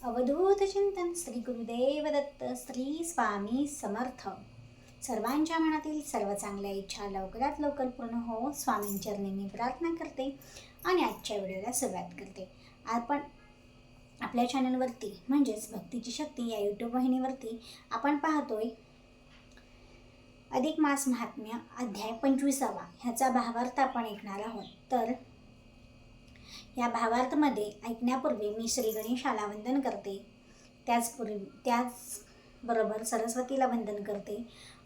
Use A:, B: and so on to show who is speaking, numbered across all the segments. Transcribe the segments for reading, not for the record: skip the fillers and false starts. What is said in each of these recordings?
A: अवधूत चिंतन श्री गुरुदेव दत्त श्री स्वामी समर्थ. सर्वांच्या मनातील सर्व चांगल्या इच्छा लवकरात लवकर पूर्ण हो स्वामींचरणी मी प्रार्थना करते आणि आजच्या व्हिडिओला सुरुवात करते. आपण आपल्या चॅनलवरती म्हणजेच भक्तीची शक्ती या यूट्यूब वाहिनीवरती आपण पाहतोय अधिक मास महात्म्य अध्याय 25वा ह्याचा भावार्थ आपण ऐकणार आहोत. तर या भावार्थमध्ये ऐकण्यापूर्वी मी श्री गणेशाला वंदन करते, त्याचबरोबर सरस्वतीला वंदन करते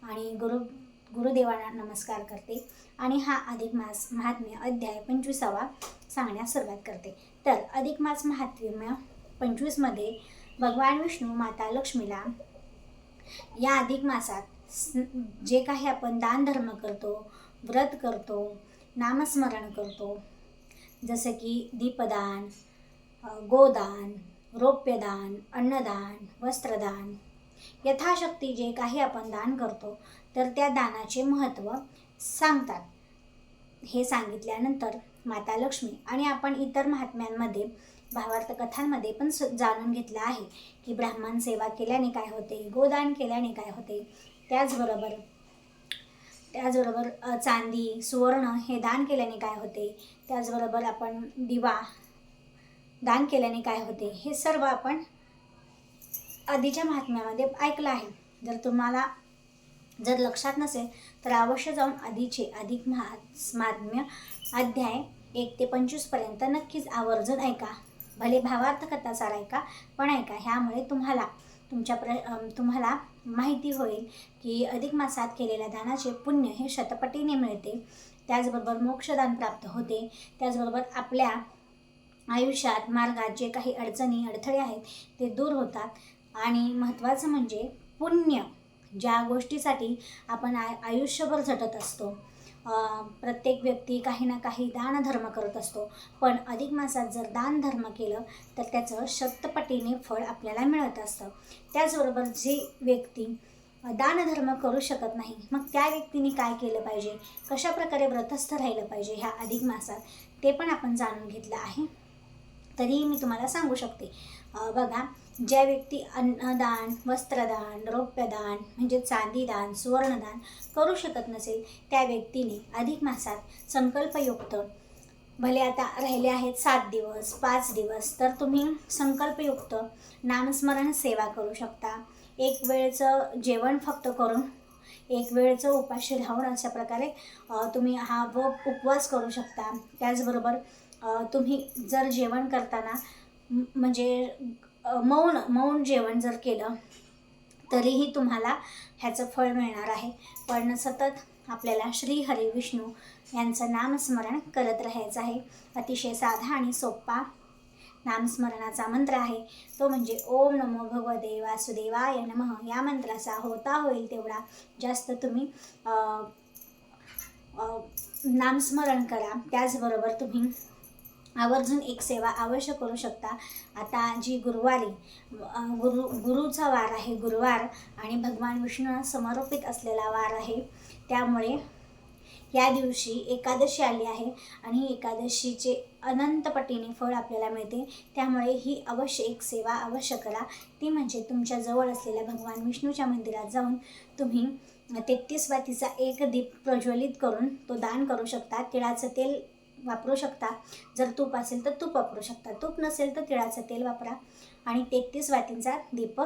A: आणि गुरुदेवांना नमस्कार करते आणि हा अधिक मास महात्म्य अध्याय 25वा सांगण्यास सुरुवात करते. तर अधिक मास महात्म्य 25मध्ये भगवान विष्णू माता लक्ष्मीला या अधिक मासात जे काही आपण दान धर्म करतो, व्रत करतो, नामस्मरण करतो, जसे की दीपदान, गोदान, रौप्यदान, अन्नदान, वस्त्रदान, यथाशक्ती जे काही आपण दान करतो तर त्या दानाचे महत्त्व सांगतात. हे सांगितल्यानंतर माता लक्ष्मी आणि आपण इतर महात्म्यांमध्ये भावार्थ कथांमध्ये पण जाणून घेतलं आहे की ब्राह्मण सेवा केल्याने काय होते, गोदान केल्याने काय होते, त्याचबरोबर चांदी सुवर्ण हे दान केल्याने काय होते, त्याचबरोबर आपण दिवा दान केल्याने काय होते, हे सर्व आपण आधीच्या महात्म्यामध्ये ऐकलं आहे. जर तुम्हाला लक्षात नसेल तर अवश्य जाऊन आधीचे अधिक महात्म्य अध्याय 1 ते 25 पर्यंत नक्कीच आवर्जून ऐका. भले भावार्थ कथा सारा ऐका पण ऐका. ह्यामुळे तुम्हाला माहिती होईल की अधिक मासात केलेल्या दानाचे पुण्य हे शतपटीने मिळते. त्याचबरोबर मोक्षदान प्राप्त होते. त्याचबरोबर आपल्या आयुष्यात मार्गात जे काही अडचणी अडथळे आहेत ते दूर होतात आणि महत्त्वाचं म्हणजे पुण्य ज्या गोष्टीसाठी आपण आयुष्यभर झटत असतो. प्रत्येक व्यक्ती काही ना काही दानधर्म करत असतो, पण अधिक मासात जर दानधर्म केलं तर त्याचं शतपटीने फळ आपल्याला मिळत असतं. त्याचबरोबर जे व्यक्ती दानधर्म करू शकत नाही मग त्या व्यक्तीने काय केलं पाहिजे, कशा प्रकारे व्रतस्थ राहिलं पाहिजे ह्या अधिक मासात ते पण आपण जाणून घेतलं आहे. तरीही मी तुम्हाला सांगू शकते. बघा, ज्या व्यक्ती अन्नदान, वस्त्रदान, रौप्यदान म्हणजे चांदीदान, सुवर्णदान करू शकत नसेल त्या व्यक्तीने अधिक मासात संकल्पयुक्त, भले आता राहिले आहेत 7 दिवस 5 दिवस, तर तुम्ही संकल्पयुक्त नामस्मरण सेवा करू शकता. एक वेळचं जेवण फक्त करून एक वेळचं उपाशी राहून अशा प्रकारे तुम्ही हा उपवास करू शकता. त्याचबरोबर तुम्ही जर जेवण करताना म्हणजे मौन जेवण जर केलं तरीही तुम्हाला ह्याचं फळ मिळणार आहे. पण सतत आपल्याला श्री हरी विष्णू यांचं नामस्मरण करत राहायचं आहे. अतिशय साधा आणि सोपा नामस्मरणाचा मंत्र आहे तो म्हणजे ओम नमो भगवते वासुदेवाय नमः. या मंत्राचा होता होईल तेवढा जास्त तुम्ही नामस्मरण करा. त्याचबरोबर तुम्ही आवर्जून एक सेवा अवश्य करू शकता. आता जी गुरुचा वार आहे, गुरुवार आणि भगवान विष्णूंना समर्पित असलेला वार आहे, त्यामुळे या दिवशी एकादशी आली आहे आणि ही एकादशीचे अनंत पटीने फळ आपल्याला मिळते. त्यामुळे ही अवश्य एक सेवा अवश्य करा. ती म्हणजे तुमच्या जवळ असलेल्या भगवान विष्णूच्या मंदिरात जाऊन तुम्ही 33 वातीचा एक दीप प्रज्वलित करून तो दान करू शकता. तिळाचं तेल वापरू शकता, जर तूप असेल तर तूप वापरू शकता, तूप नसेल तर तिळाचं तेल वापरा आणि 33 वातींचा दीप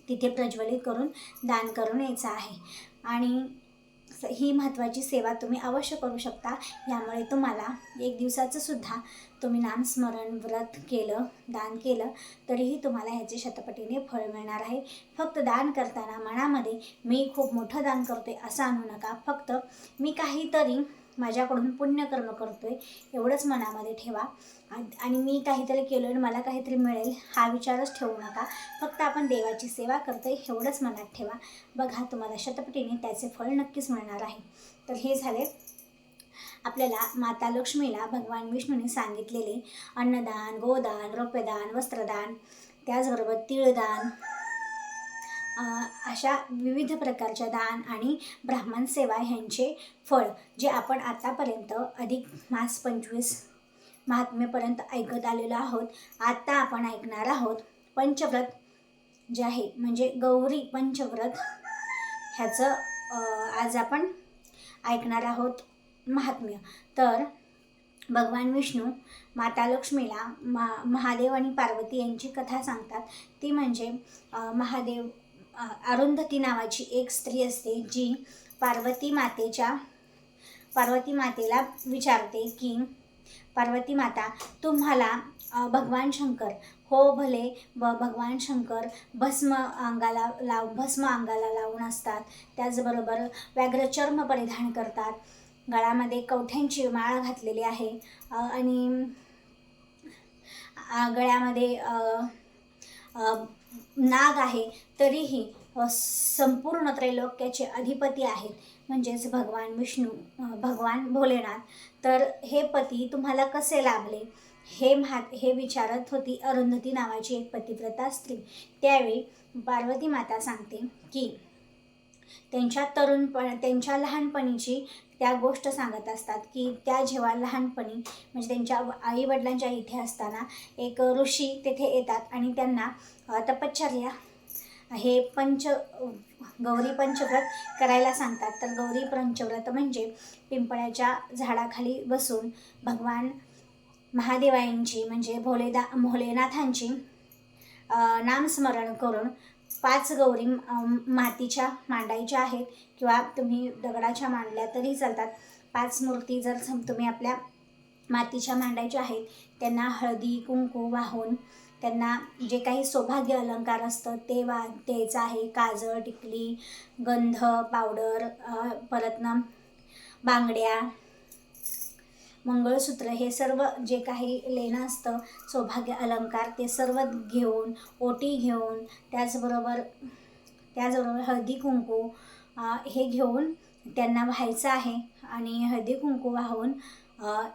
A: तिथे प्रज्वलित करून दान करून यायचं आहे. आणि ही महत्त्वाची सेवा तुम्ही अवश्य करू शकता. यामुळे तुम्हाला 1 दिवसाचं सुद्धा तुम्ही नामस्मरण व्रत केलं, दान केलं तरीही तुम्हाला ह्याचे शतपटीने फळ मिळणार आहे. फक्त दान करताना मनामध्ये मी खूप मोठं दान करतोय असं आणू नका. फक्त मी काहीतरी माझ्याकडून पुण्यकर्म करतोय एवढंच मनामध्ये ठेवा आणि मी काहीतरी केलं आणि मला काहीतरी मिळेल हा विचारच ठेवू नका. फक्त आपण देवाची सेवा करतोय एवढंच मनात ठेवा. बघा, तुम्हाला शतपटीने त्याचे फळ नक्कीच मिळणार आहे. तर हे झाले आपल्याला माता लक्ष्मीला भगवान विष्णूने सांगितलेले अन्नदान, गोदान, रौप्यदान, वस्त्रदान, त्याचबरोबर तिळदान, अशा विविध प्रकारच्या दान आणि ब्राह्मण सेवा ह्यांचे फळ जे आपण आतापर्यंत अधिक मास 25 महात्म्यपर्यंत ऐकत आलेलो आहोत. आता आपण ऐकणार आहोत पंचव्रत जे आहे म्हणजे गौरी पंचव्रत ह्याचं आज आपण ऐकणार आहोत महात्म्य. तर भगवान विष्णू माता लक्ष्मीला महादेव आणि पार्वती यांची कथा सांगतात. ती म्हणजे महादेव अरुंधती नावाची एक स्त्री असते जी पार्वती मातेला विचारते की पार्वती माता, तुम्हाला भगवान शंकर, हो भले भगवान शंकर भस्म अंगाला लावून असतात, त्याचबरोबर व्याघ्रचर्म परिधान करतात, गळ्यामध्ये कवठ्यांची माळ घातलेली आहे आणि गळ्यामध्ये नाग आहे, तरीही संपूर्ण त्रैलोक्याचे अधिपती आहेत म्हणजेच भगवान विष्णू, भगवान भोलेनाथ. तर हे पती तुम्हाला कसे लाभले हे विचारत होती अरुंधती नावाची एक पतिव्रता स्त्री. त्यावेळी पार्वती माता सांगते की त्यांच्या लहानपणीची त्या गोष्ट सांगत असतात की त्या जेव्हा लहानपणी म्हणजे त्यांच्या आईवडिलांच्या इथे असताना एक ऋषी तेथे येतात आणि त्यांना तपश्चर्या हे गौरी पंचव्रत करायला सांगतात. तर गौरी पंचव्रत म्हणजे पिंपळाच्या झाडाखाली बसून भगवान महादेवांची म्हणजे भोलेनाथांची नामस्मरण करून 5 गौरी मातीच्या मांडायच्या आहेत किंवा तुम्ही दगडाच्या मांडल्या तरी चालतात. 5 मूर्ती जर तुम्ही आपल्या मातीच्या मांडायच्या आहेत, त्यांना हळदी कुंकू वाहून त्यांना जे काही सौभाग्य अलंकार असतं ते द्यायचं आहे. काजळ, टिकली, गंध, पावडर, परतनं बांगड्या, मंगळसूत्र, हे सर्व जे काही लेणं असतं सौभाग्य अलंकार ते सर्व घेऊन, ओटी घेऊन, त्याचबरोबर हळदी कुंकू हे घेऊन त्यांना व्हायचं आहे आणि हळदी कुंकू वाहून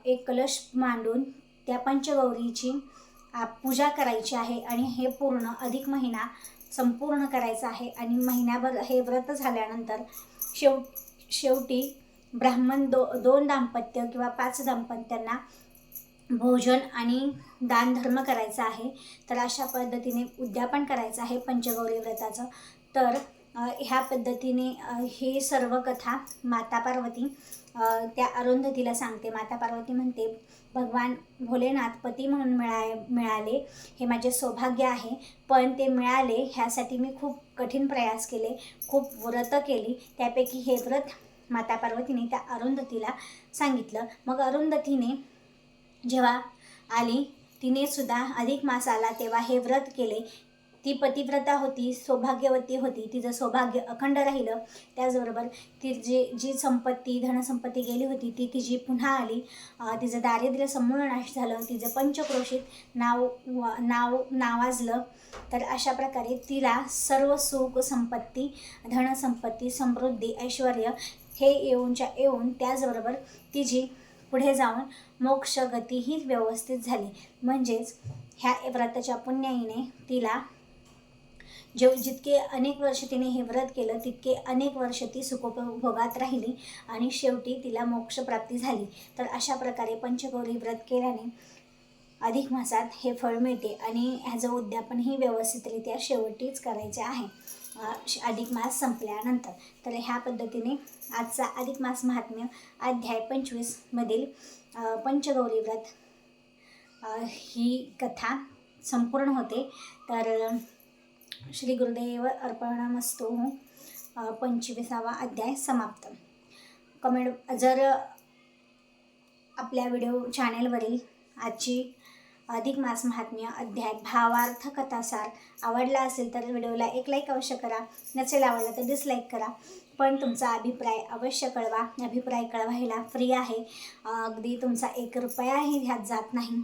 A: एक कलश मांडून त्या पंचगौरीची पूजा करायची आहे आणि हे पूर्ण अधिक महिना संपूर्ण करायचा आहे. आणि महिन्याभर हे व्रत झाल्यानंतर शेवटी ब्राह्मण 2 दाम्पत्य किंवा 5 दाम्पत्यांना भोजन आणि दानधर्म करायचा आहे. तर अशा पद्धतीने उद्यापन करायचं आहे पंचगौरी व्रताचं. तर ह्या पद्धतीने ही सर्व कथा माता पार्वती त्या अरुंधतीला सांगते. माता पार्वती म्हणते, भगवान भोलेनाथ पती म्हणून मिळाले हे माझे सौभाग्य आहे, पण ते मिळाले ह्यासाठी मी खूप कठीण प्रयास केले, खूप व्रत केली. त्यापैकी हे व्रत माता पार्वतीने त्या अरुंधतीला सांगितलं. मग अरुंधतीने जेव्हा आली, तिने सुद्धा अधिक मास आला तेव्हा हे व्रत केले. ती पतिव्रता होती, सौभाग्यवती होती, तिचं सौभाग्य अखंड राहिलं. त्याचबरोबर ती जी संपत्ती धनसंपत्ती गेली होती ती तिची पुन्हा आली. तिचं दारिद्र्य समूळ नाश झालं, तिचं पंचक्रोशीत नावाजलं. तर अशा प्रकारे तिला सर्व सुख संपत्ती, धनसंपत्ती, समृद्धी, ऐश्वर हे येऊन त्याचबरोबर तिची पुढे जाऊन मोक्ष गतीही व्यवस्थित झाली. म्हणजेच ह्या व्रताच्या पुण्याईने तिला जितके अनेक वर्ष तिने हे व्रत केलं तितके अनेक वर्ष ती सुखोपभोगात राहिली आणि शेवटी तिला मोक्षप्राप्ती झाली. तर अशा प्रकारे पंचगौरी व्रत केल्याने अधिक मासात हे फळ मिळते आणि ह्याचं उद्यापनही व्यवस्थितरित्या शेवटीच करायचे आहे अधिक मास संपल्यानंतर. तर ह्या पद्धतीने आजचा अधिक मास महात्म्य अध्याय 25 मधील पंचगौरी व्रत ही कथा संपूर्ण होते. तर श्री गुरुदेव अर्पणमस्तु. 25वा अध्याय समाप्त. कमेंट जर आपल्या व्हिडिओ चॅनेलवरील आजची अधिक मास महात्म्य अध्याय भावार्थ कथासार आवडला असेल तर व्हिडिओला एक लाईक अवश्य करा, नसेल आवडला तर डिसलाईक करा. पण तुमचा अभिप्राय अवश्य कळवा. अभिप्राय कळवायला फ्री आहे, अगदी तुमचा 1 रुपयाही ह्यात जात नाही,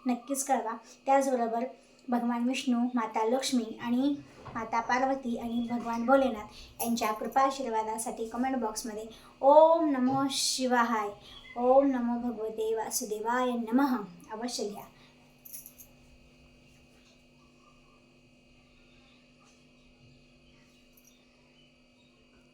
A: नक्कीच कळवा. त्याचबरोबर भगवान विष्णू, माता लक्ष्मी आणि माता पार्वती आणि भगवान भोलेनाथ यांच्या कृपा आशीर्वादासाठी कमेंट बॉक्समध्ये ओम नमो शिवाय, ओम नमो भगवते वासुदेवाय नमः अवश्य लिहा.